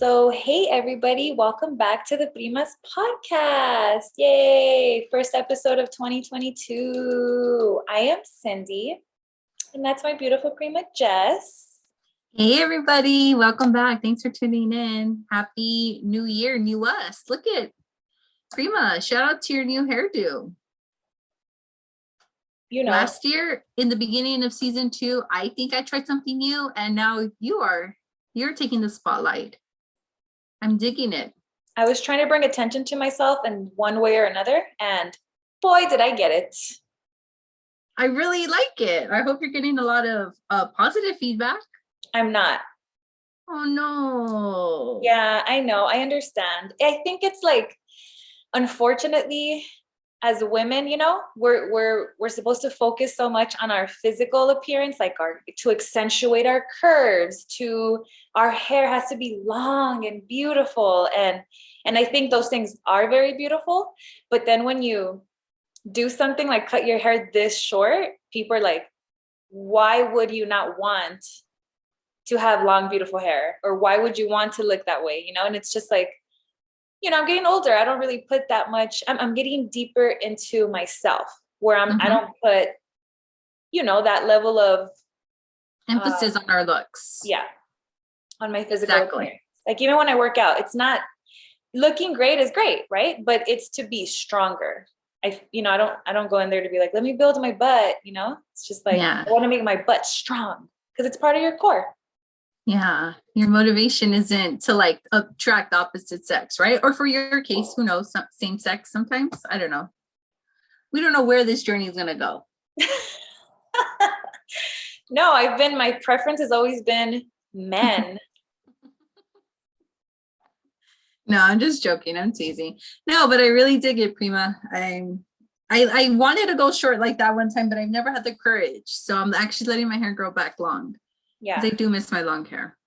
So, hey everybody, welcome back to the Primas podcast. Yay! First episode of 2022. I am Cindy, and that's my beautiful prima Jess. Hey everybody, welcome back. Thanks for tuning in. Happy New Year, new us. Look at Prima. Shout out to your new hairdo. Last year in the beginning of season 2, I think I tried something new, and now you're taking the spotlight. I'm digging it. I was trying to bring attention to myself in one way or another, and boy, did I get it. I really like it. I hope you're getting a lot of positive feedback. I'm not. Oh no. Yeah, I know. I understand. I think it's like, unfortunately, as women, we're supposed to focus so much on our physical appearance, like to accentuate our curves, to our hair has to be long and beautiful. And I think those things are very beautiful. But then when you do something like cut your hair this short, people are like, why would you not want to have long, beautiful hair? Or why would you want to look that way? And it's just like, I'm getting older. I don't really put that much. I'm getting deeper into myself where I don't put, that level of emphasis on our looks. Yeah. On my physical appearance. Like even when I work out, it's not looking great is great, right? But it's to be stronger. I don't go in there to be like, let me build my butt, It's just like, I want to make my butt strong because it's part of your core. Yeah, your motivation isn't to like attract the opposite sex, right? Or for your case, who knows, same sex sometimes. I don't know. We don't know where this journey is going to go. No, my preference has always been men. No, I'm just joking. I'm teasing. No, but I really dig it, Prima. I wanted to go short like that one time, but I've never had the courage. So I'm actually letting my hair grow back long. Yeah. Because I do miss my long hair.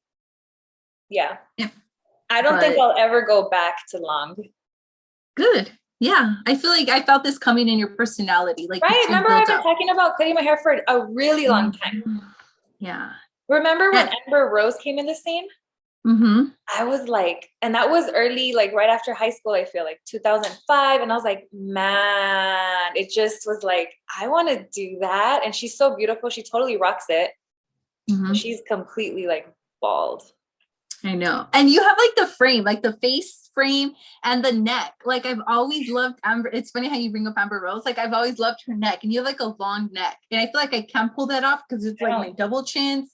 Yeah. I don't think I'll ever go back to long. Good. Yeah. I feel like I felt this coming in your personality. Like, right. Remember, I've been talking about cutting my hair for a really long time. Yeah. Remember when Amber Rose came in the scene? Mm-hmm. I was like, and that was early, like right after high school, I feel like 2005. And I was like, man, it just was like, I want to do that. And she's so beautiful. She totally rocks it. Mm-hmm. She's completely like bald. I know. And you have like the frame, like the face frame and the neck. Like I've always loved Amber. It's funny how you bring up Amber Rose. Like I've always loved her neck, and you have like a long neck. And I feel like I can't pull that off because it's like my double chins.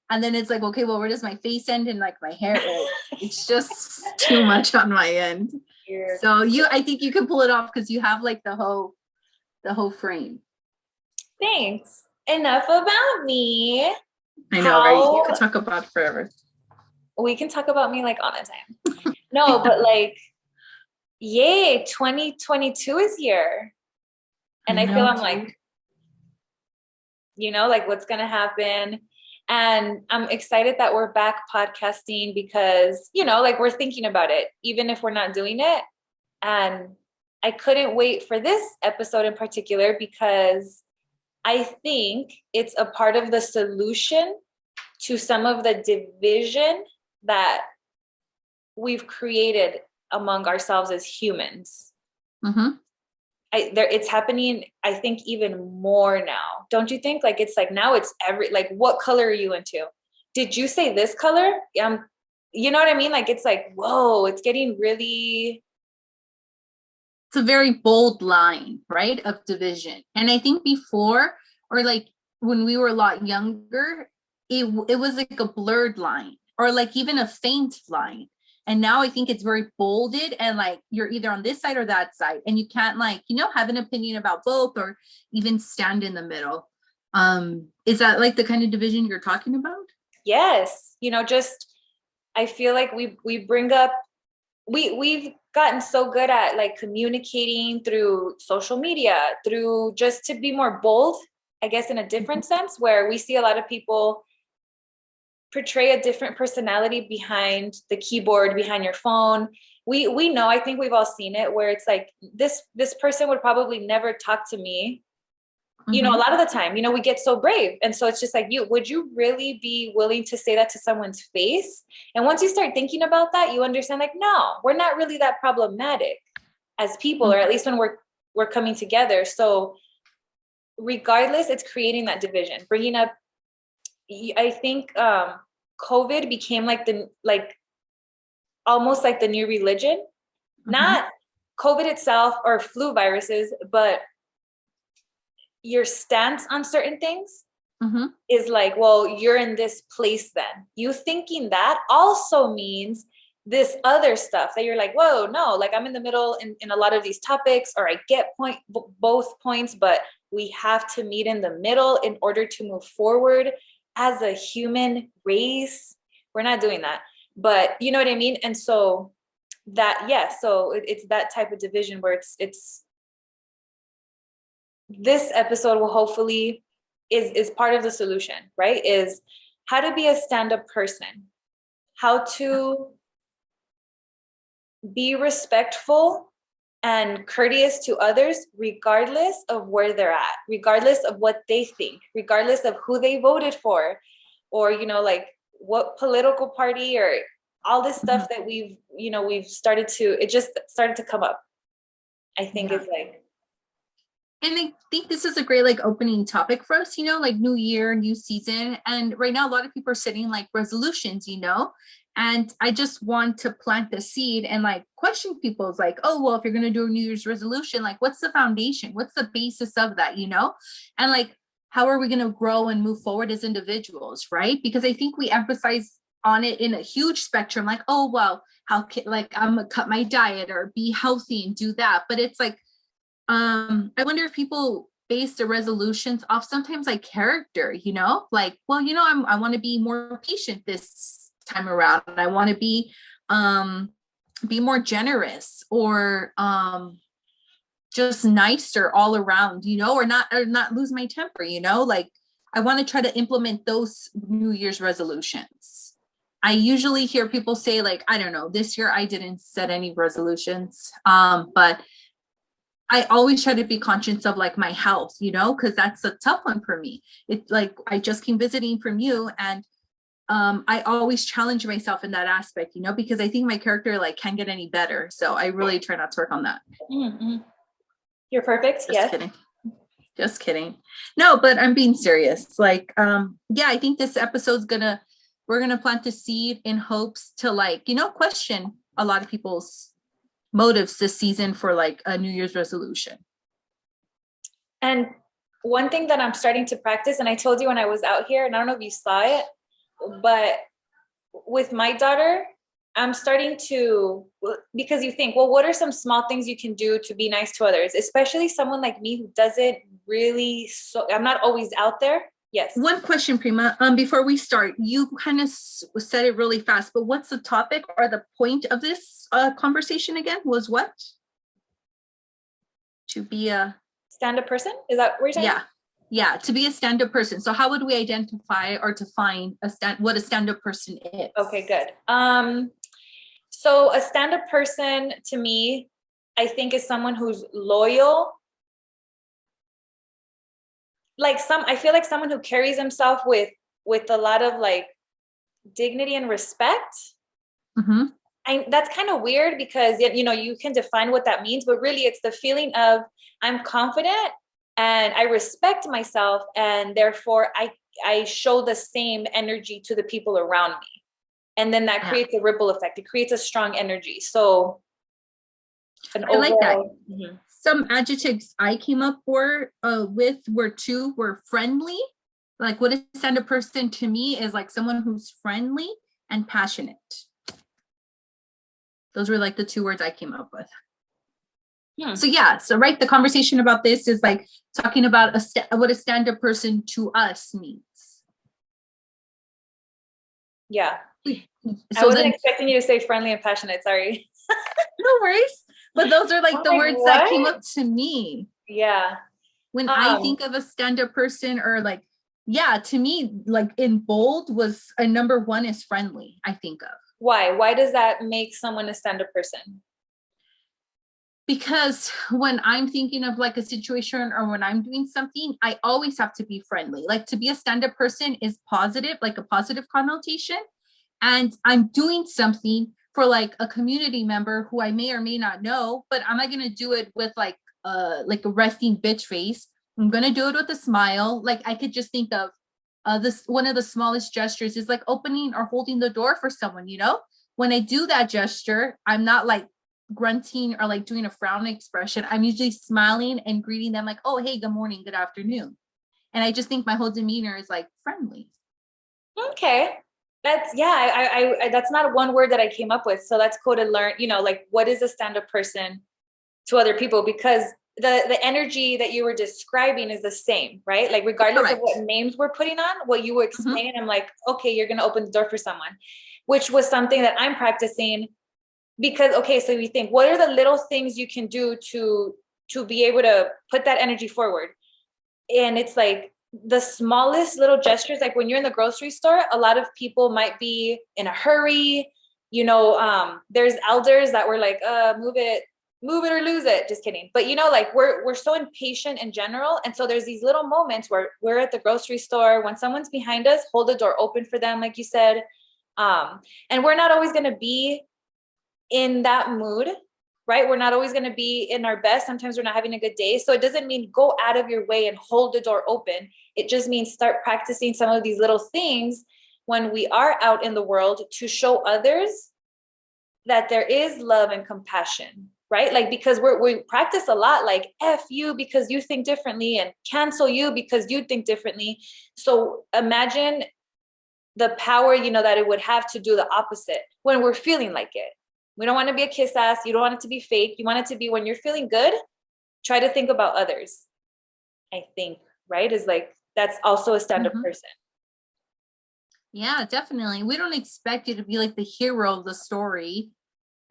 And then it's like, okay, well, where does my face end and like my hair end? It's just too much on my end. So I think you can pull it off because you have like the whole frame. Thanks. Enough about me. I know, right? You could talk about it forever. We can talk about me like all the time. No, but like, yay, 2022 is here. And I feel I'm like, like what's going to happen. And I'm excited that we're back podcasting because, like we're thinking about it, even if we're not doing it. And I couldn't wait for this episode in particular because I think it's a part of the solution to some of the division that we've created among ourselves as humans. Mm-hmm. It's happening, I think, even more now. Don't you think? Like, it's like now it's what color are you into? Did you say this color? You know what I mean? Like, it's like, whoa, it's getting really. It's a very bold line, right? Of division. And I think before, or like when we were a lot younger, it was like a blurred line or like even a faint line. And now I think it's very bolded and like you're either on this side or that side and you can't like, have an opinion about both or even stand in the middle. Is that like the kind of division you're talking about? Yes. I feel like we bring up, we've gotten so good at like communicating through social media, through just to be more bold, I guess, in a different sense, where we see a lot of people portray a different personality behind the keyboard, behind your phone. We know, I think we've all seen it where it's like this person would probably never talk to me you know, a lot of the time, you know, we get so brave. And so it's just like, would you really be willing to say that to someone's face? And once you start thinking about that, you understand like, no, we're not really that problematic as people, or at least when we're coming together. So regardless, it's creating that division, bringing up, I think COVID became like almost like the new religion, not COVID itself or flu viruses, but your stance on certain things is like, well, you're in this place then. You thinking that also means this other stuff that you're like, whoa, no, like I'm in the middle in a lot of these topics, or I get both points, but we have to meet in the middle in order to move forward as a human race. We're not doing that, but you know what I mean? And so that, so it's that type of division where it's this episode will hopefully is part of the solution, right? Is how to be a stand-up person, how to be respectful and courteous to others, regardless of where they're at, regardless of what they think, regardless of who they voted for, or, you know, like what political party, or all this stuff that we've started to, it just started to come up. I think it's like, and I think this is a great like opening topic for us, you know, like new year, new season. And right now, a lot of people are setting like resolutions, you know, and I just want to plant the seed and like question people's like, oh, well, if you're going to do a New Year's resolution, like what's the foundation? What's the basis of that, you know? And like, how are we going to grow and move forward as individuals, right? Because I think we emphasize on it in a huge spectrum, like, oh, well, how can, like, I'm going to cut my diet or be healthy and do that. But it's like, I wonder if people base their resolutions off sometimes like character, you know, like, well, you know, I want to be more patient this time around. I want to be more generous, or just nicer all around, you know, or not lose my temper, you know, like I want to try to implement those New Year's resolutions. I usually hear people say like, I don't know, this year I didn't set any resolutions, but I always try to be conscious of like my health, you know, because that's a tough one for me. It's like I just came visiting from you, and I always challenge myself in that aspect, you know, because I think my character like can't get any better. So I really try not to work on that. You're perfect. Just kidding. Just kidding. No, but I'm being serious. Like, yeah, I think this episode's we're gonna plant the seed in hopes to like, you know, question a lot of people's motives this season for like a New Year's resolution. And one thing that I'm starting to practice, and I told you when I was out here, and I don't know if you saw it, but with my daughter, I'm starting to, because you think, well, what are some small things you can do to be nice to others, especially someone like me who doesn't really, I'm not always out there. Yes. One question, Prima, before we start, you kind of said it really fast, but what's the topic or the point of this conversation again? Was what? To be a stand-up person? Is that what you're saying? Yeah, to be a stand-up person. So how would we identify or define what a stand-up person is? Okay, good. So a stand-up person to me, I think, is someone who's loyal. Like I feel like someone who carries himself with a lot of like dignity and respect. That's kind of weird because, you know, you can define what that means, but really it's the feeling of I'm confident and I respect myself, and therefore I show the same energy to the people around me. And then that creates a ripple effect. It creates a strong energy. So I like that. Some adjectives I came up with were friendly. Like what a stand-up person to me is like someone who's friendly and passionate. Those were like the two words I came up with. So right, the conversation about this is like talking about what a stand-up person to us means. Yeah. So I wasn't expecting you to say friendly and passionate. Sorry. No worries. But those are like the words that came up to me. Yeah. When I think of a stand-up person, or like, to me, like in bold was a number one is friendly, I think of. Why? Why does that make someone a stand-up person? Because when I'm thinking of like a situation or when I'm doing something, I always have to be friendly. Like to be a stand-up person is positive, like a positive connotation. And I'm doing something for like a community member who I may or may not know, but I'm not gonna do it with like a resting bitch face. I'm gonna do it with a smile. Like I could just think of this one of the smallest gestures is like opening or holding the door for someone, you know? When I do that gesture, I'm not like grunting or like doing a frown expression. I'm usually smiling and greeting them like, oh, hey, good morning, good afternoon. And I just think my whole demeanor is like friendly. Okay. That's yeah, I that's not one word that I came up with. So that's cool to learn, like what is a stand-up person to other people, because the energy that you were describing is the same, right? Like regardless of Correct. what names we're putting on, what you were Mm-hmm. explaining, I'm like, okay, you're gonna open the door for someone, which was something that I'm practicing because okay, so we think, what are the little things you can do to be able to put that energy forward? And it's like the smallest little gestures, like when you're in the grocery store, a lot of people might be in a hurry, there's elders that were like move it or lose it, just kidding, but like we're so impatient in general, and so there's these little moments where we're at the grocery store, when someone's behind us, hold the door open for them, like you said. And we're not always going to be in that mood, right? We're not always going to be in our best. Sometimes we're not having a good day. So it doesn't mean go out of your way and hold the door open. It just means start practicing some of these little things when we are out in the world to show others that there is love and compassion, right? Like, because we practice a lot, like F you because you think differently and cancel you because you think differently. So imagine the power, that it would have to do the opposite when we're feeling like it. We don't want to be a kiss ass. You don't want it to be fake. You want it to be when you're feeling good, try to think about others. I think, right? Is like, that's also a stand-up Mm-hmm. person. Yeah, definitely. We don't expect you to be like the hero of the story.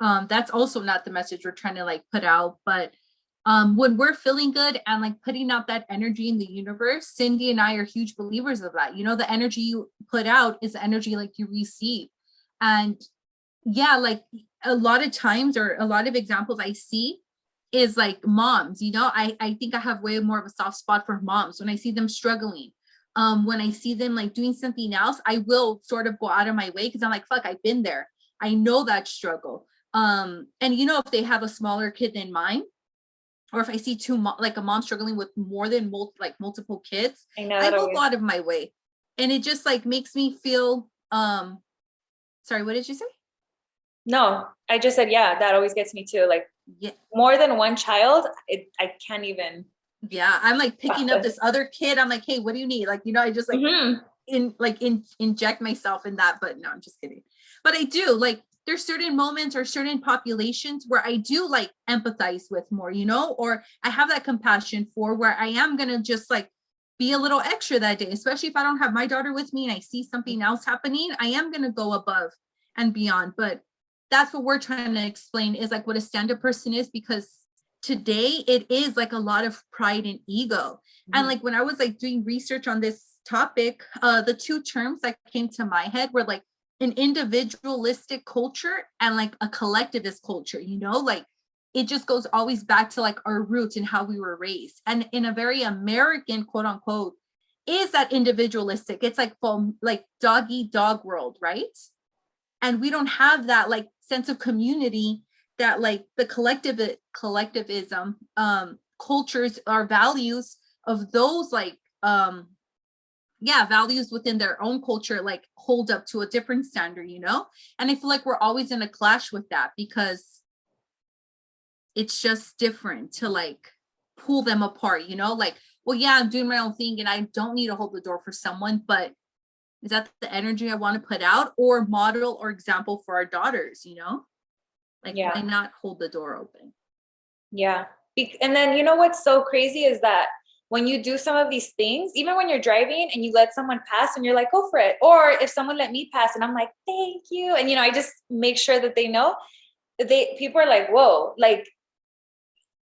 That's also not the message we're trying to like put out. But when we're feeling good and like putting out that energy in the universe, Cindy and I are huge believers of that. You know, the energy you put out is the energy like you receive. And yeah, like a lot of times or a lot of examples I see is like moms, I think I have way more of a soft spot for moms when I see them struggling. When I see them like doing something else, I will sort of go out of my way because I'm like, fuck, I've been there. I know that struggle. And if they have a smaller kid than mine, or if I see like a mom struggling with more than multiple kids, I know I that will always. go out of my way. And it just like makes me feel sorry, what did you say? No, I just said, yeah, that always gets me too. Like Yeah. more than one child, I can't even Yeah, I'm like picking up process. this other kid. I'm like, hey, what do you need? Like, I just like Mm-hmm. inject myself in that. But no, I'm just kidding. But I do like there's certain moments or certain populations where I do like empathize with more, or I have that compassion for, where I am gonna just like be a little extra that day, especially if I don't have my daughter with me and I see something else happening. I am gonna go above and beyond. But that's what we're trying to explain is like what a stand-up person is, because today it is like a lot of pride and ego. And Mm-hmm. like when I was like doing research on this topic, the two terms that came to my head were like an individualistic culture and like a collectivist culture, like it just goes always back to like our roots and how we were raised. And in a very American quote unquote is that individualistic. It's like from like dog eat dog world, right? And we don't have that like sense of community that like the collectivism cultures our values of those like values within their own culture like hold up to a different standard. And I feel like we're always in a clash with that because it's just different to like pull them apart. Like, well, yeah, I'm doing my own thing and I don't need to hold the door for someone, but is that the energy I want to put out or model or example for our daughters? Like, why Yeah. not hold the door open? Yeah. And then what's so crazy is that when you do some of these things, even when you're driving and you let someone pass and you're like, go for it. Or if someone let me pass and I'm like, thank you. And I just make sure that they know people are like, whoa, like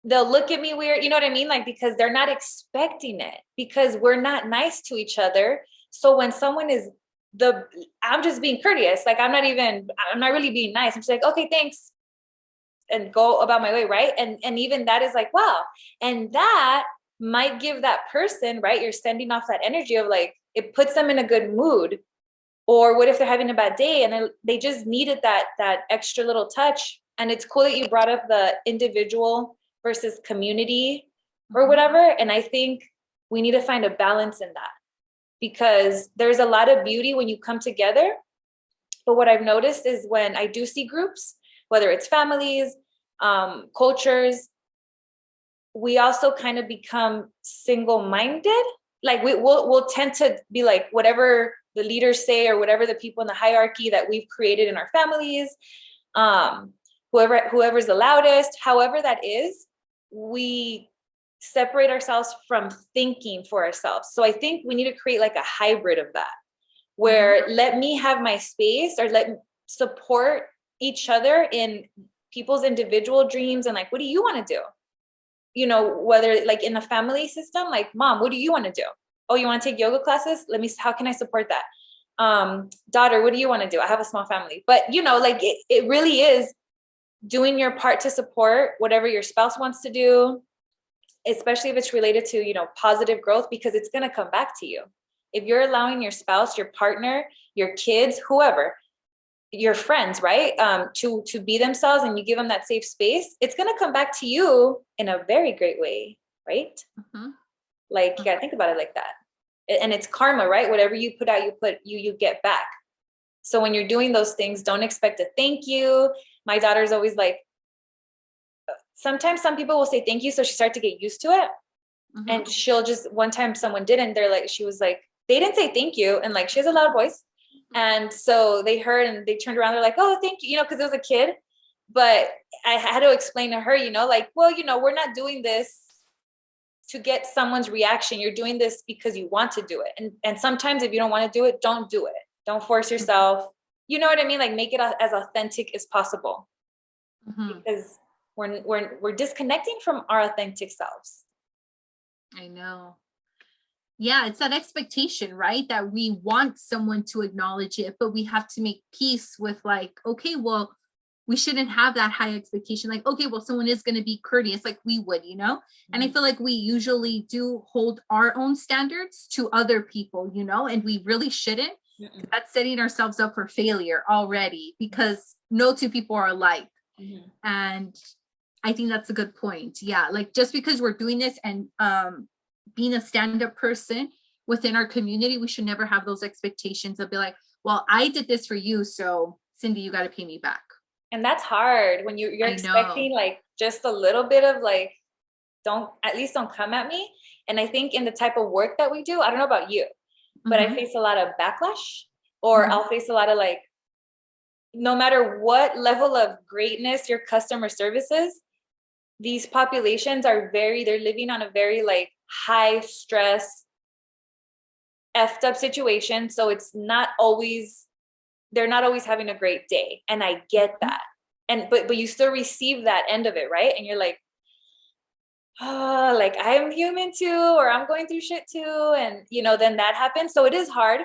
they'll look at me weird, you know what I mean? Like, because they're not expecting it, because we're not nice to each other. So when someone is I'm just being courteous. Like I'm not really being nice. I'm just like, okay, thanks. and go about my way, right? And even that is like, wow. And that might give that person, right? You're sending off that energy of like, it puts them in a good mood. Or what if they're having a bad day and they just needed that extra little touch? And it's cool that you brought up the individual versus community or whatever. And I think we need to find a balance in that, because there's a lot of beauty when you come together. But what I've noticed is when I do see groups, whether it's families, cultures, we also kind of become single-minded. Like we'll tend to be like whatever the leaders say or whatever the people in the hierarchy that we've created in our families, whoever's the loudest, however that is, we separate ourselves from thinking for ourselves. So I think we need to create like a hybrid of that, where let me have my space, or let me support each other in people's individual dreams. And like, what do you want to do? You know, whether like in the family system, like, mom, what do you want to do? Oh, you want to take yoga classes? How can I support that? Daughter, what do you want to do? I have a small family. But you know, like it really is doing your part to support whatever your spouse wants to do, especially if it's related to, you know, positive growth, because it's going to come back to you. If you're allowing your spouse, your partner, your kids, whoever, your friends, right, to be themselves, and you give them that safe space, it's going to come back to you in a very great way, right? Like, you got to think about it like that. And it's karma, right? Whatever you put out, you get back. So when you're doing those things, don't expect a thank you. My daughter's always like, sometimes some people will say thank you, so she started to get used to it. And she'll just, one time someone didn't, she was like, they didn't say thank you. And like, she has a loud voice. And so they heard and they turned around. They're like, oh, thank you, you know, because it was a kid. But I had to explain to her, you know, like, well, you know, we're not doing this to get someone's reaction. You're doing this because you want to do it. And sometimes if you don't want to do it, don't do it. Don't force yourself. You know what I mean? Like, make it as authentic as possible. Because we're disconnecting from our authentic selves. I know. Yeah, it's that expectation, right? That we want someone to acknowledge it, but we have to make peace with like, okay, well, we shouldn't have that high expectation. Like, okay, well, someone is going to be courteous like we would, you know? And I feel like we usually do hold our own standards to other people, you know, and we really shouldn't. That's setting ourselves up for failure already, because no two people are alike. And I think that's a good point. Yeah, like just because we're doing this and being a stand-up person within our community, we should never have those expectations of be like, well, I did this for you, so Cindy, you got to pay me back. And that's hard when you're expecting like just a little bit of like, at least don't come at me. And I think in the type of work that we do, I don't know about you, but I face a lot of backlash, or I'll face a lot of like, no matter what level of greatness your customer service is, these populations are they're living on a very like high stress, effed up situation. So it's not always, they're not always having a great day. And I get that. And, but you still receive that end of it, right? And you're like, oh, like I'm human too, or I'm going through shit too. And, you know, then that happens. So it is hard.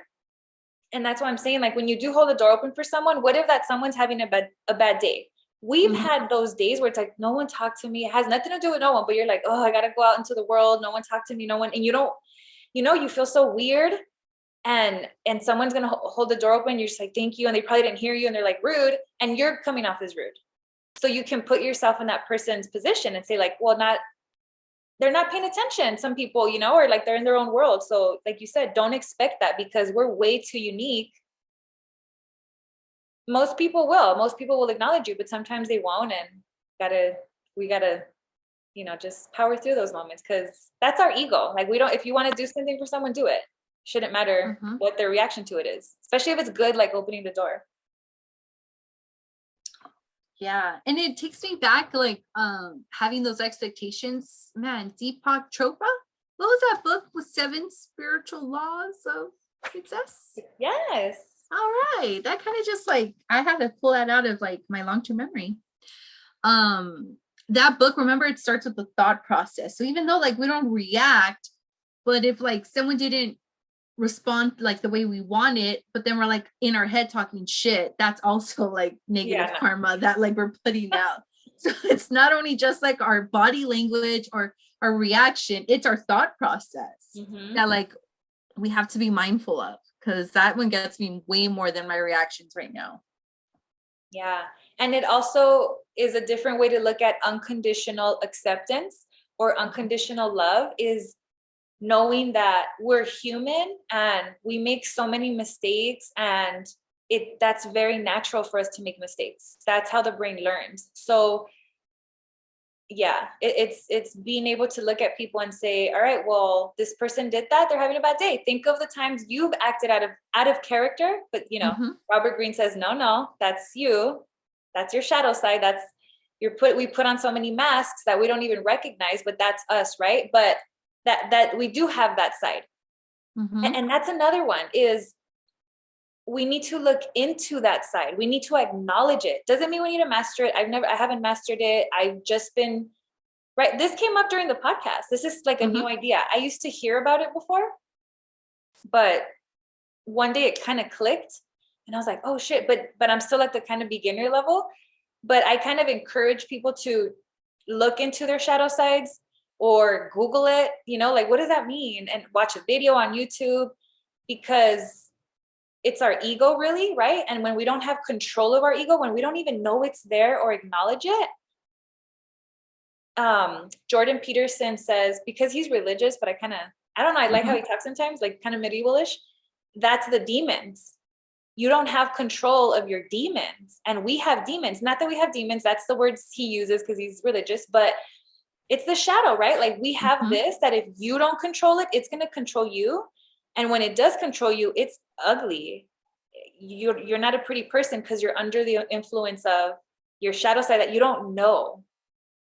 And that's why I'm saying, like, when you do hold the door open for someone, what if that someone's having a bad day? We've had those days where it's like, no one talked to me. It has nothing to do with no one, but you're like, oh, I got to go out into the world. No one talked to me. No one. And you don't, you know, you feel so weird. And someone's going to hold the door open. You're just like, thank you. And they probably didn't hear you. And they're like rude. And you're coming off as rude. So you can put yourself in that person's position and say like, well, they're not paying attention. Some people, you know, or like they're in their own world. So like you said, don't expect that, because we're way too unique. Most people will acknowledge you, but sometimes they won't. And we gotta, you know, just power through those moments, because that's our ego. Like, if you want to do something for someone, do it. Shouldn't matter what their reaction to it is, especially if it's good, like opening the door. Yeah. And it takes me back, like, having those expectations, man, Deepak Chopra, what was that book with 7 spiritual laws of success? Yes. All right. That kind of just like, I had to pull that out of like my long-term memory. That book, remember, it starts with the thought process. So even though like we don't react, but if like someone didn't respond like the way we want it, but then we're like in our head talking shit, that's also like negative karma that like we're putting out. So it's not only just like our body language or our reaction, it's our thought process that like we have to be mindful of, because that one gets me way more than my reactions right now. Yeah. And it also is a different way to look at unconditional acceptance or unconditional love, is knowing that we're human and we make so many mistakes, and that's very natural for us to make mistakes. That's how the brain learns. So yeah, it's being able to look at people and say, all right, well, this person did that, they're having a bad day. Think of the times you've acted out of character, but Robert Greene says, no, that's you. That's your shadow side. That's we put on so many masks that we don't even recognize, but that's us, right? But that we do have that side. And that's another one, is we need to look into that side. We need to acknowledge it. Doesn't mean we need to master it. I haven't mastered it. I've just been, right. This came up during the podcast. This is like a new idea. I used to hear about it before, but one day it kind of clicked and I was like, oh shit, but I'm still at the kind of beginner level. But I kind of encourage people to look into their shadow sides or Google it, like, what does that mean? And watch a video on YouTube, because it's our ego, really, right? And when we don't have control of our ego, when we don't even know it's there or acknowledge it, Jordan Peterson says, because he's religious, but I don't know, I like how he talks sometimes, like kind of medievalish, that's the demons. You don't have control of your demons. And we have demons. Not that we have demons, that's the words he uses because he's religious, but it's the shadow, right? Like we have this, that if you don't control it, it's going to control you. And when it does control you, it's ugly. You're not a pretty person because you're under the influence of your shadow side that you don't know.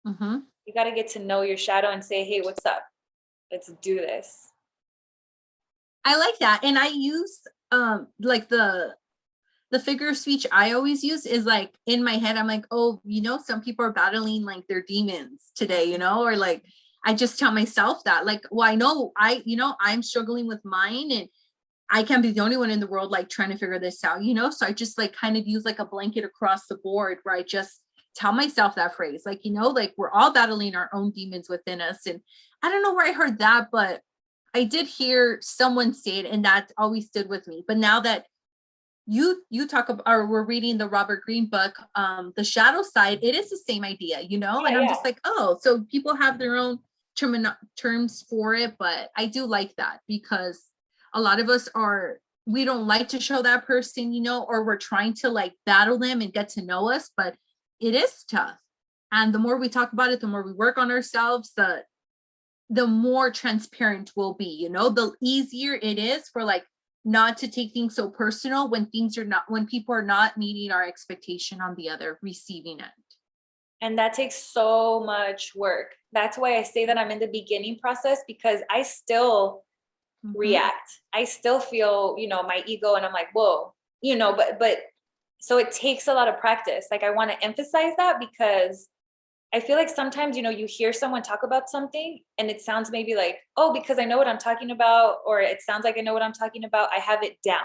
You got to get to know your shadow and say, hey, what's up? Let's do this. I like that. And I use like the figure of speech I always use is like, in my head, I'm like, oh, some people are battling like their demons today, or like, I just tell myself that, like, well, I know I'm struggling with mine, and I can't be the only one in the world like trying to figure this out, so I just like kind of use like a blanket across the board where I just tell myself that phrase, like, like we're all battling our own demons within us. And I don't know where I heard that, but I did hear someone say it, and that always stood with me. But now that you talk about, or we're reading the Robert Greene book, the shadow side, it is the same idea, and I'm just like, oh, so people have their own terms for it. But I do like that, because a lot of us we don't like to show that person, or we're trying to like battle them and get to know us, but it is tough. And the more we talk about it, the more we work on ourselves, the more transparent we'll be, the easier it is for like not to take things so personal when people are not meeting our expectation on the other receiving end. And that takes so much work. That's why I say that I'm in the beginning process, because I still react. I still feel, my ego, and I'm like, whoa, but so it takes a lot of practice. Like I want to emphasize that, because I feel like sometimes, you hear someone talk about something and it sounds maybe like, oh, because I know what I'm talking about, or it sounds like I know what I'm talking about, I have it down.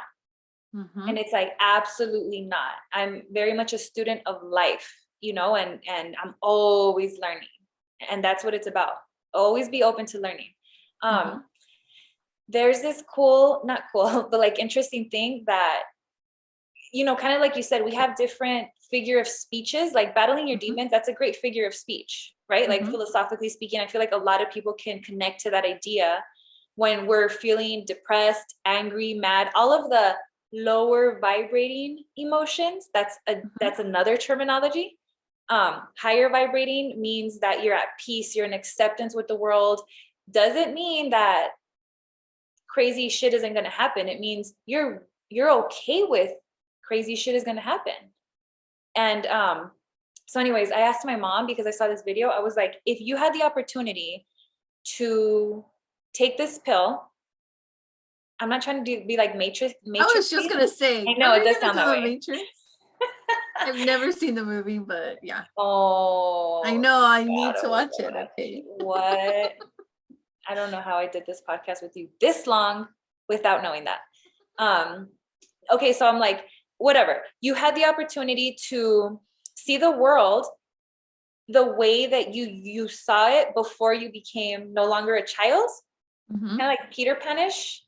And it's like, absolutely not. I'm very much a student of life, and I'm always learning. And that's what it's about. Always be open to learning. There's this not cool, but like interesting thing that, kind of like you said, we have different figure of speeches, like battling your demons. That's a great figure of speech, right? Like philosophically speaking, I feel like a lot of people can connect to that idea when we're feeling depressed, angry, mad, all of the lower vibrating emotions. That's another terminology. Higher vibrating means that you're at peace, you're in acceptance with the world. Doesn't mean that crazy shit isn't going to happen. It means you're okay with crazy shit is going to happen. And so anyways, I asked my mom, because I saw this video, I was like, if you had the opportunity to take this pill, I'm not trying to be like Matrix. I was just going to say, I know it does sound that way. Matrix? I've never seen the movie, but yeah. Oh, I know. I need to watch it. Okay. What? I don't know how I did this podcast with you this long without knowing that. Okay, so I'm like, whatever. You had the opportunity to see the world the way that you saw it before you became no longer a child, Mm-hmm. kind of like Peter Panish,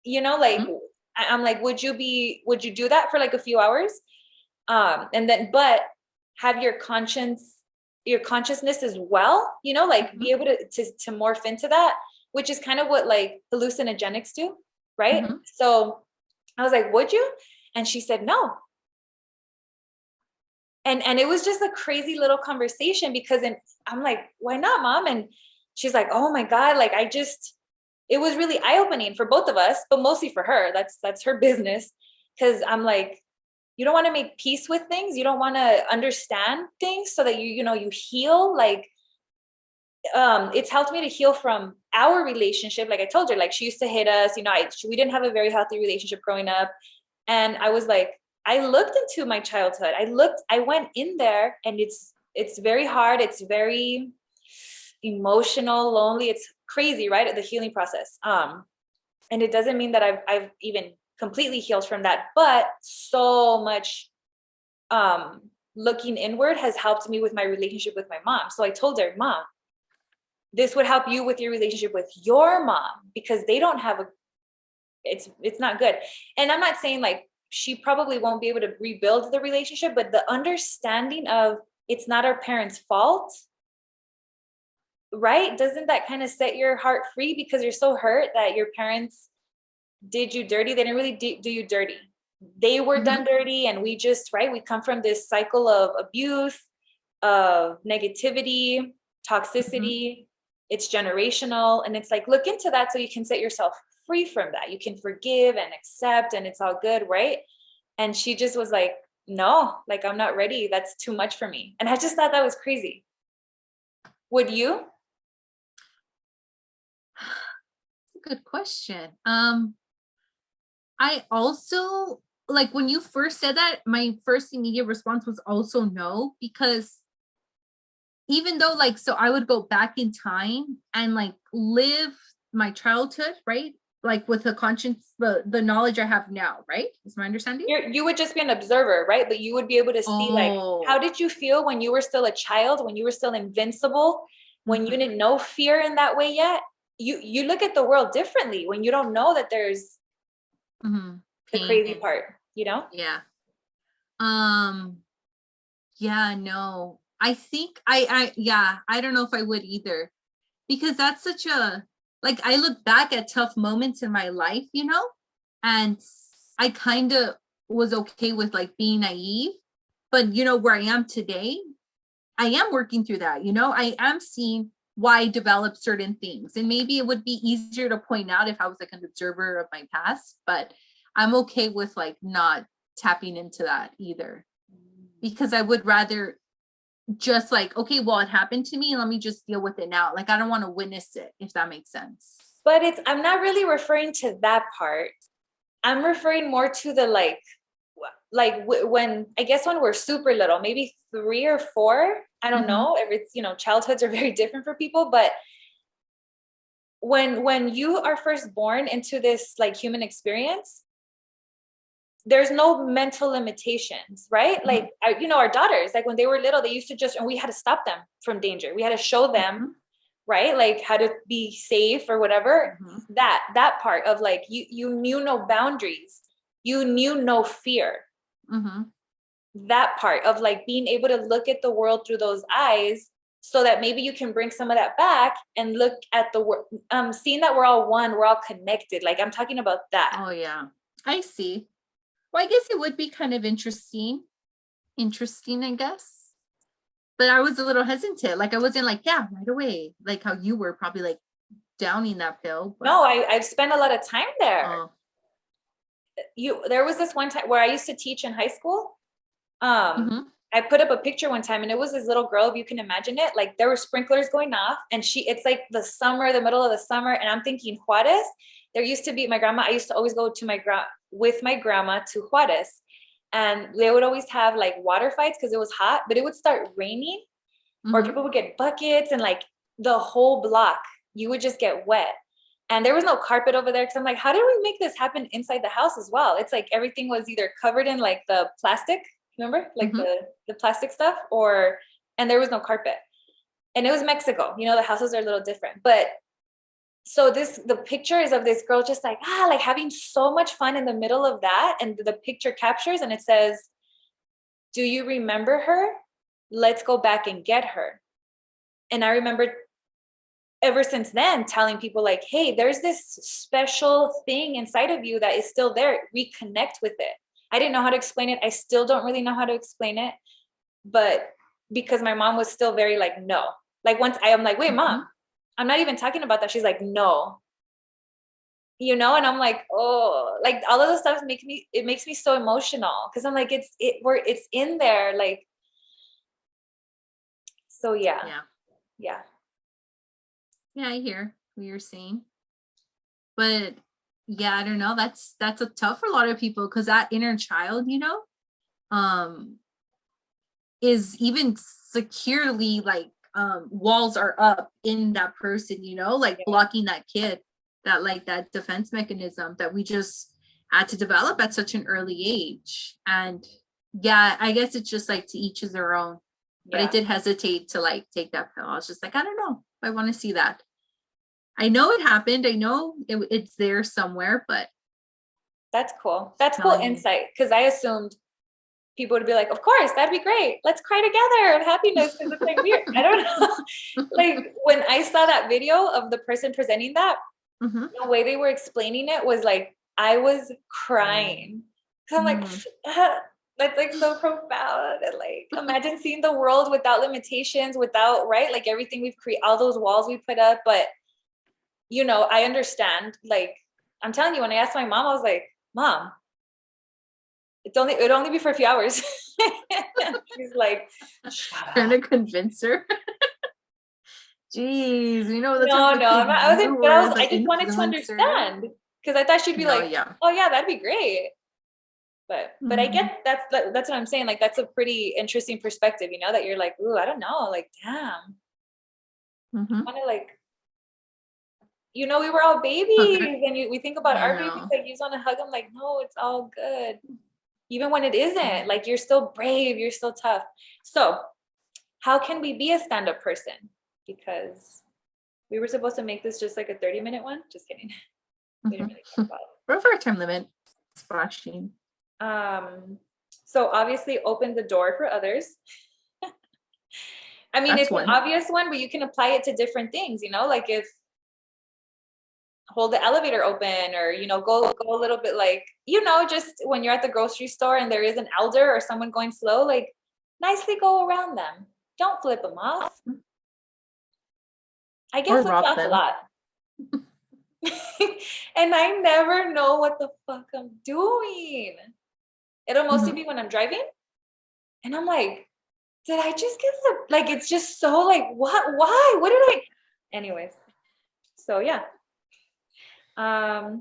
like Mm-hmm. I'm like, would you do that for like a few hours? And then, but have your consciousness as well, like Mm-hmm. be able to morph into that, which is kind of what like hallucinogenics do, right? Mm-hmm. So I was like, would you? And she said, no. And it was just a crazy little conversation because I'm like, why not, mom? And she's like, oh my God, like it was really eye-opening for both of us, but mostly for her. That's her business. Cause I'm like, you don't want to make peace with things. You don't want to understand things so that you heal. Like, it's helped me to heal from our relationship. Like I told her, like she used to hit us, we didn't have a very healthy relationship growing up. And I was like, I looked into my childhood. I went in there, and it's very hard. It's very emotional, lonely. It's crazy, right? The healing process. And it doesn't mean that I've even completely healed from that, but so much looking inward has helped me with my relationship with my mom. So I told her, Mom, this would help you with your relationship with your mom, because they don't have it's not good. And I'm not saying like she probably won't be able to rebuild the relationship, but the understanding of it's not our parents' fault, right? Doesn't that kind of set your heart free, because you're so hurt that your parents did you dirty? They didn't really do you dirty. They were Mm-hmm. done dirty, and we just, right? We come from this cycle of abuse, of negativity, Mm-hmm. toxicity. It's generational, and it's like, look into that so you can set yourself free from that. You can forgive and accept, and it's all good, right? And she just was like, no, like I'm not ready. That's too much for me. And I just thought that was crazy. Would you? Good question. I also, like, when you first said that, my first immediate response was also no, because even though, like, so I would go back in time and like live my childhood, right? Like with the conscience, the knowledge I have now, right? Is my understanding? You would just be an observer, right? But you would be able to see, like, how Oh. did you feel when you were still a child, when you were still invincible, when you Mm-hmm. didn't know fear in that way yet? You look at the world differently when you don't know that there's Mm-hmm. the Pain. crazy part, you know? Yeah. Um, yeah, no. I think I yeah, I don't know if I would either. Because that's such a, like, I look back at tough moments in my life, and I kind of was okay with like being naive. But where I am today, I am working through that. I am seeing why I developed certain things. And maybe it would be easier to point out if I was like an observer of my past, but I'm okay with like not tapping into that either, because I would rather just like, okay, well, it happened to me, let me just deal with it now. Like, I don't want to witness it, if that makes sense. But I'm not really referring to that part. I'm referring more to the when I guess when we're super little, maybe 3 or 4. I don't Mm-hmm. know if it's, childhoods are very different for people, but when you are first born into this like human experience, there's no mental limitations, right? Mm-hmm. Like our daughters, like when they were little, they used to and we had to stop them from danger. We had to show them, Mm-hmm. right, like how to be safe or whatever. Mm-hmm. That part of like you knew no boundaries, you knew no fear. Mm-hmm. That part of like being able to look at the world through those eyes, so that maybe you can bring some of that back and look at the world, seeing that we're all one, we're all connected. Like I'm talking about that. Oh yeah, I see. Well, I guess it would be kind of interesting, I guess, but I was a little hesitant. Like, I wasn't like, yeah, right away, like how you were probably like downing that pill. No, But I've spent a lot of time there. oh. There was this one time where I used to teach in high school. um Mm-hmm. I put up a picture one time, and it was this little girl, if you can imagine it, like there were sprinklers going off, and it's like the middle of the summer, and I'm thinking Juarez. There used to be my grandma. I used to always go to with my grandma to Juarez, and they would always have like water fights because it was hot, but it would start raining, or Mm-hmm. people would get buckets, and like the whole block, you would just get wet. And there was no carpet over there, because I'm like, how did we make this happen inside the house as well? It's like everything was either covered in like the plastic, remember, like Mm-hmm. the plastic stuff, or and there was no carpet. And it was Mexico, you know, the houses are a little different. But so the picture is of this girl just like, like having so much fun in the middle of that. And the picture captures and it says, do you remember her? Let's go back and get her. And I remember ever since then telling people like, hey, there's this special thing inside of you that is still there. Reconnect with it. I didn't know how to explain it. I still don't really know how to explain it. But because my mom was still very like, no. Like once I am like, wait, mom, I'm not even talking about that. She's like, no. You know, and I'm like, oh, like all of those stuff makes me so emotional because I'm like, it's in there. Like, so yeah. I hear what you're saying, but yeah, I don't know, that's a tough for a lot of people because that inner child, you know, is even securely like walls are up in that person, you know, like blocking that kid, that like that defense mechanism that we just had to develop at such an early age. And yeah, I guess it's just like to each is their own. But I did hesitate to like take that pill. I was just like, I don't know if I want to see that. I know it happened. I know it's there somewhere, but that's cool. That's cool insight because I assumed people would be like, of course, that'd be great. Let's cry together of happiness because it's like weird. I don't know. Like when I saw that video of the person presenting that, the way they were explaining it was like, I was crying. I'm like, that's like so profound. And like, imagine seeing the world without limitations, without, right? Like everything we've created, all those walls we put up. But, you know, I understand. Like, I'm telling you, when I asked my mom, I was like, Mom, it'd only be for a few hours. She's like, trying to convince her. Jeez, you know, no, I just wanted to understand because I thought she'd be like, oh yeah, that'd be great. But I get that's what I'm saying. Like that's a pretty interesting perspective, you know, that you're like, ooh, I don't know, like damn. I want to like, you know, we were all babies, and we think about our babies, like you just want to hug them, like no, it's all good, even when it isn't. Like you're still brave, you're still tough. So, how can we be a stand-up person? Because we were supposed to make this just like a 30-minute one. Just kidding. We didn't really care about it. We're for a time limit. It's flashing. So obviously open the door for others. I mean, it's an obvious one, but you can apply it to different things, you know, like if hold the elevator open or, you know, go a little bit like, you know, just when you're at the grocery store and there is an elder or someone going slow, like nicely go around them. Don't flip them off. I get flipped off a lot. And I never know what the fuck I'm doing. It'll mostly be when I'm driving and I'm like, did I just get flipped? Like, it's just so like, what, why, what did I, anyways. So yeah. I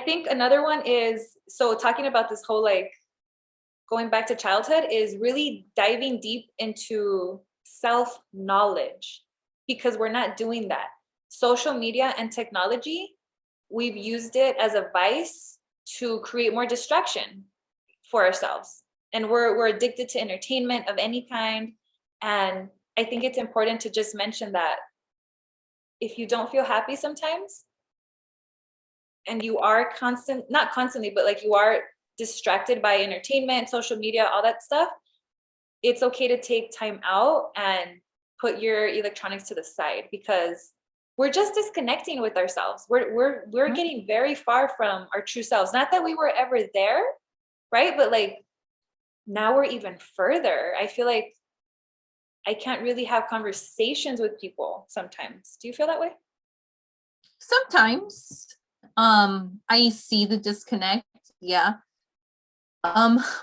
think another one is, so talking about this whole, like going back to childhood is really diving deep into self-knowledge because we're not doing that. Social media and technology, we've used it as a vice to create more distraction for ourselves. And we're addicted to entertainment of any kind. And I think it's important to just mention that if you don't feel happy sometimes, and you are not constantly, but like you are distracted by entertainment, social media, all that stuff, it's okay to take time out and put your electronics to the side because we're just disconnecting with ourselves. We're getting very far from our true selves. Not that we were ever there, right? But like now we're even further. I feel like I can't really have conversations with people sometimes. Do you feel that way? Sometimes. I see the disconnect. Yeah.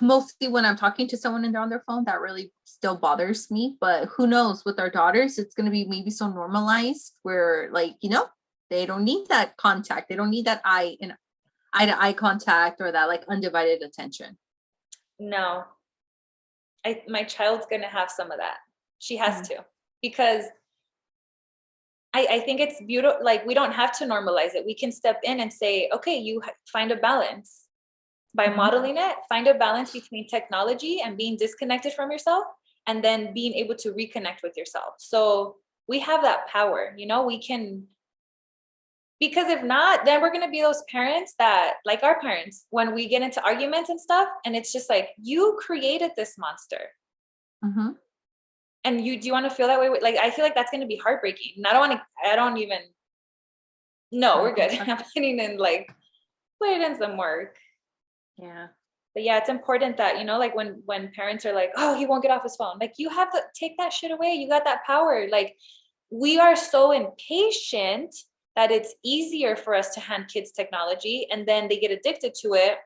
Mostly when I'm talking to someone and they're on their phone, that really still bothers me. But who knows, with our daughters, it's gonna be maybe so normalized where, like, you know, they don't need that contact. They don't need that eye to eye contact or that like undivided attention. No. My child's gonna have some of that. She has to, because I think it's beautiful. Like we don't have to normalize it. We can step in and say, okay, you find a balance. By modeling it, find a balance between technology and being disconnected from yourself and then being able to reconnect with yourself. So we have that power, you know, we can, because if not, then we're going to be those parents that, like our parents, when we get into arguments and stuff, and it's just like, you created this monster. Mm-hmm. And do you want to feel that way? Like, I feel like that's going to be heartbreaking. And I don't even, no, we're good. I'm putting in like, put it in some work. Yeah. But yeah, it's important that, you know, like when parents are like, oh, he won't get off his phone. Like, you have to take that shit away. You got that power. Like, we are so impatient that it's easier for us to hand kids technology, and then they get addicted to it,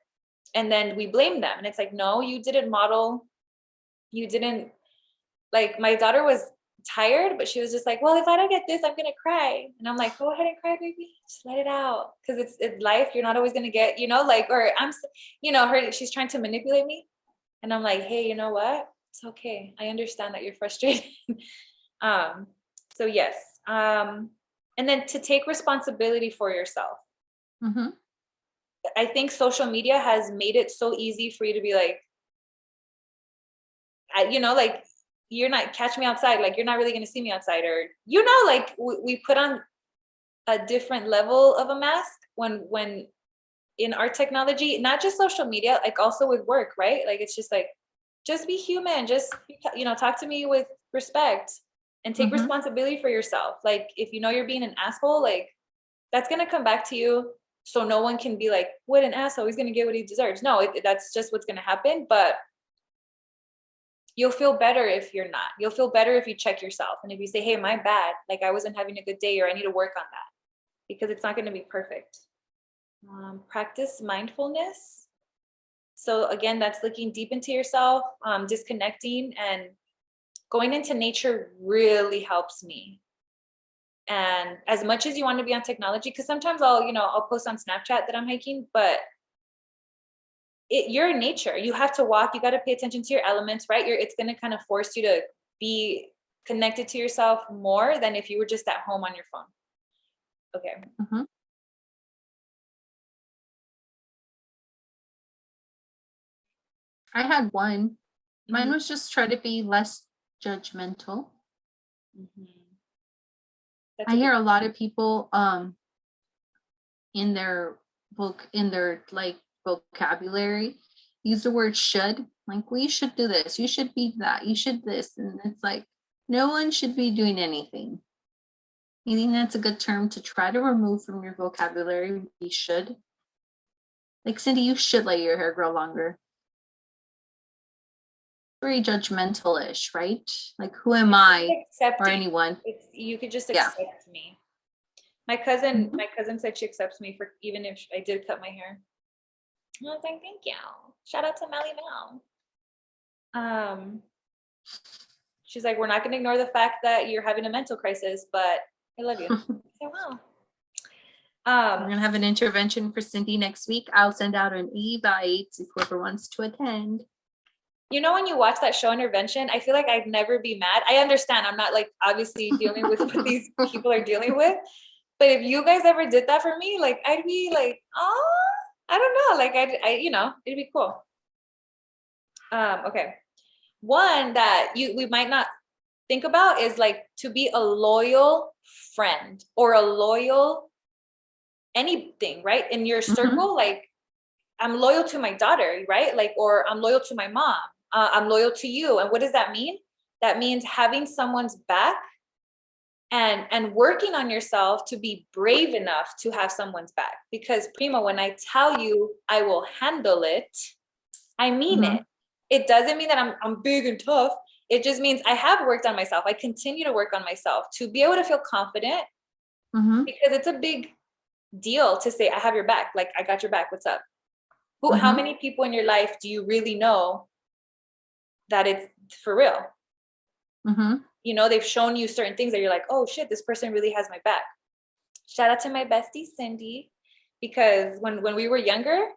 and then we blame them. And it's like, no, you didn't model, you didn't, like, my daughter was tired, but she was just like, well, if I don't get this, I'm gonna cry. And I'm like, go ahead and cry, baby, just let it out, because it's life. You're not always gonna get, you know, like, or you know, she's trying to manipulate me, and I'm like, hey, you know what, it's okay, I understand that you're frustrated. So yes, and then to take responsibility for yourself. Mm-hmm. I think social media has made it so easy for you to be like, you know, like, you're not, catch me outside, like, you're not really going to see me outside, or, you know, like, we put on a different level of a mask when in our technology, not just social media, like also with work, right? Like, it's just like, just be human, just, you know, talk to me with respect, and take Mm-hmm. responsibility for yourself. Like, if you know you're being an asshole, like, that's going to come back to you. So no one can be like, what an asshole, he's going to get what he deserves. No, that's just what's going to happen. But you'll feel better if you're not. You'll feel better if you check yourself. And if you say, hey, my bad, like, I wasn't having a good day, or I need to work on that, because it's not going to be perfect. Practice mindfulness. So again, that's looking deep into yourself, disconnecting, and going into nature really helps me. And as much as you want to be on technology, because sometimes I'll post on Snapchat that I'm hiking, but you're in nature. You have to walk. You got to pay attention to your elements, right? It's going to kind of force you to be connected to yourself more than if you were just at home on your phone. Okay. Mm-hmm. I had one. Mine was just try to be less judgmental. Mm-hmm. I hear a lot of people in their like vocabulary use the word should, like, well, you should do this, you should be that, you should this, and it's like, no one should be doing anything. I think that's a good term to try to remove from your vocabulary. You should. Like, Cindy, you should let your hair grow longer. Very judgmental-ish, right? Like, who am I or anyone? You could just Yeah. accept me. My cousin Mm-hmm. said she accepts me for even if I did cut my hair. And I was like, thank you. Shout out to Melly Mel. She's like, we're not going to ignore the fact that you're having a mental crisis, but I love you. So, wow. We're gonna have an intervention for Cindy next week. I'll send out an invite if whoever wants to attend. You know, when you watch that show Intervention, I feel like I'd never be mad. I understand I'm not, like, obviously dealing with what these people are dealing with, but if you guys ever did that for me, like, I'd be like, oh, I don't know, like, it'd be cool. Okay. One that we might not think about is, like, to be a loyal friend or a loyal anything, right? In your circle, Mm-hmm. like, I'm loyal to my daughter, right? Like, or I'm loyal to my mom. I'm loyal to you. And what does that mean? That means having someone's back and working on yourself to be brave enough to have someone's back. Because, Prima, when I tell you I will handle it, I mean Mm-hmm. it. It doesn't mean that I'm big and tough. It just means I have worked on myself. I continue to work on myself to be able to feel confident, Mm-hmm. because it's a big deal to say, I have your back. Like, I got your back. What's up? How Mm-hmm. many people in your life do you really know that it's for real? Mm-hmm. You know, they've shown you certain things that you're like, oh shit, this person really has my back. Shout out to my bestie Cindy, because when we were younger,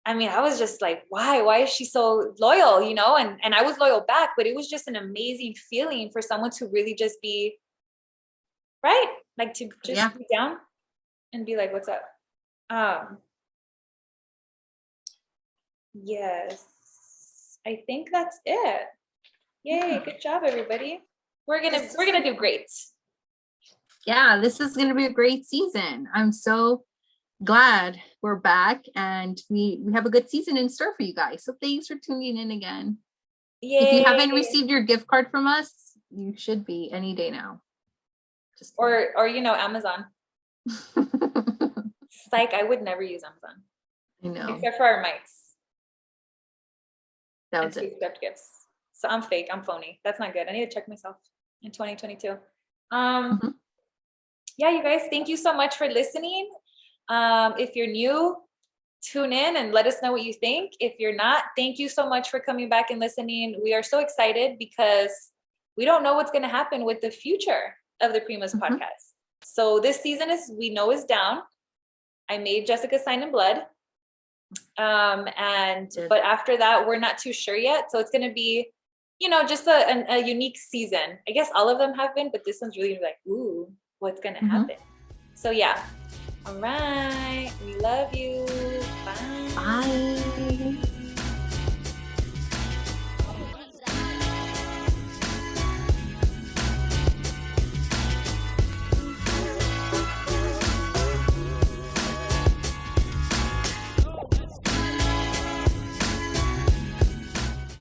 I mean, I was just like, why is she so loyal, you know? And I was loyal back, but it was just an amazing feeling for someone to really just be right, like, to just be down and be like, what's up? Yes, I think that's it. Yay, good job, everybody. We're gonna do great. Yeah, this is gonna be a great season. I'm so glad we're back and we have a good season in store for you guys. So thanks for tuning in again. Yay. If you haven't received your gift card from us, you should be any day now. Just or Amazon. Psych, I would never use Amazon. I know. Except for our mics. That was it. Gift gifts. So I'm fake. I'm phony. That's not good. I need to check myself in 2022. Yeah, you guys, thank you so much for listening. If you're new, tune in and let us know what you think. If you're not, thank you so much for coming back and listening. We are so excited because we don't know what's going to happen with the future of the Primas podcast. So this season is down. I made Jessica sign in blood. But after that, we're not too sure yet. So it's going to be, just a unique season. I guess all of them have been, but this one's really like, ooh, what's going to happen? So yeah. All right. We love you. Bye. Bye.